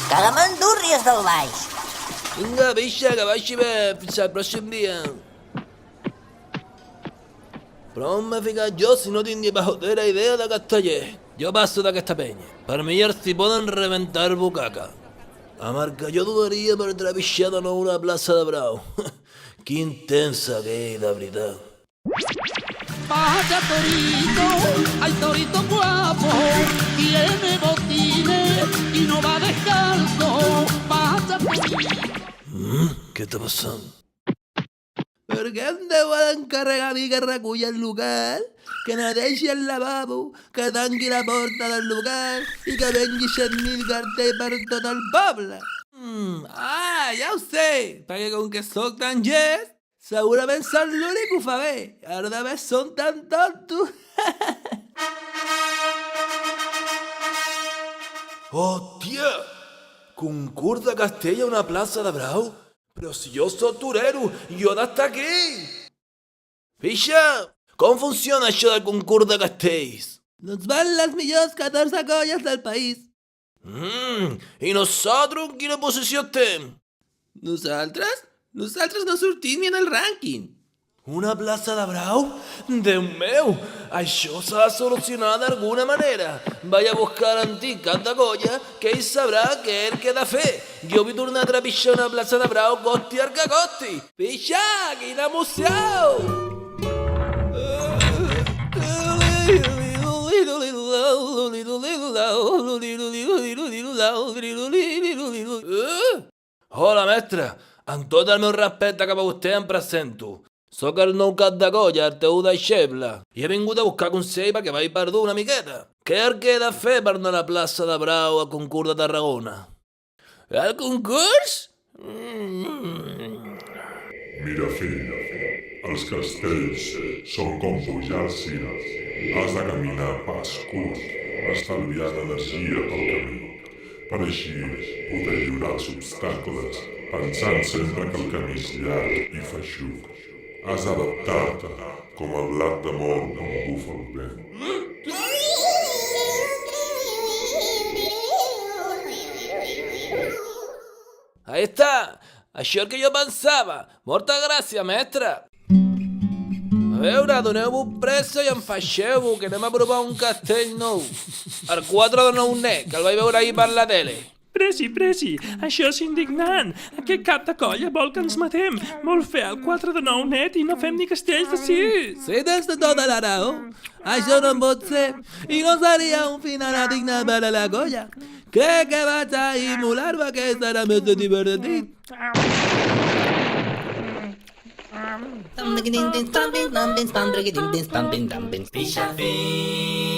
Cagamandúrries del baix. Vinga, pixa, que vagi bé. Fins al pròxim dia. Però on m'he ficat jo si no tinc ni pajotera idea d'aquest taller? Jo passo d'aquesta penya. Per mi els hi poden rebentar bucaca. Amb el que jo dudaria per trepitjar de nou una plaça de Brau. Quin temps aquell, de veritat. Vaya torito, ay torito guapo, tiene botines y no va descalzo. Vaya torito. Què està passant? Per què em deuen encarregar a mi que reculli el local, que neteixi el lavabo, que tanqui la porta del local i que vengui 100.000 cartells per tot el poble? Ja ho sé, perquè com que sóc tan llest, segurament sóc l'únic que ho fa bé. Ara de més són tan tontos. Hòstia! Concurs de castell a una plaça de Brau? Però si jo sóc torero, jo he d'estar aquí! Pixa, com funciona això del concurs de castells? Doncs van les millors 14 colles del país. I nosaltres en quina posició estem? Nosaltres? Nosaltres no sortim ni en el rànquing. Una plaça de Brau? Déu meu, això s'ha de solucionar d'alguna manera. Vaig a buscar l'antic cap de colla, que ell sabrà què és el que he de fer. Jo vull tornar a trepitjar una plaça de Brau, costi el que costi. Pixa, quina emoció! Hola, mestre. Amb tot el meu respecte cap a vostè em presento. Soc el nou cap de colla, el teu deixeble, i he vingut a buscar consell perquè vaig perdut una miqueta. Què és el que he de fer per anar a la plaça de Brau al concurs de Tarragona? El concurs? Mira, fill, els castells són com pujar al cim. Has de caminar pas curt, estalviant energia pel camí. Per així poder lliurar els obstacles, pensant sempre que el camí és llarg i feixuc. Has d'adaptar-te com el blat de mort on bufa el vent. Ahí està! Això és el que jo pensava! Molta gràcia, mestre! A veure, doneu-vos pressa i enfaixeu-vos, que anem a provar un castell nou. El 4 de nou net, que el vaig veure ahir per la tele. Presi, això és indignant. Aquest cap de colla vol que ens matem. Vol fer el 4 de 9 net i no fem ni castells de 6. Sí, tens tota la raó. Això no pot ser. I no seria un final digne per a la colla. Crec que vaig a emular-me, que serà més divertit. Pixa fi.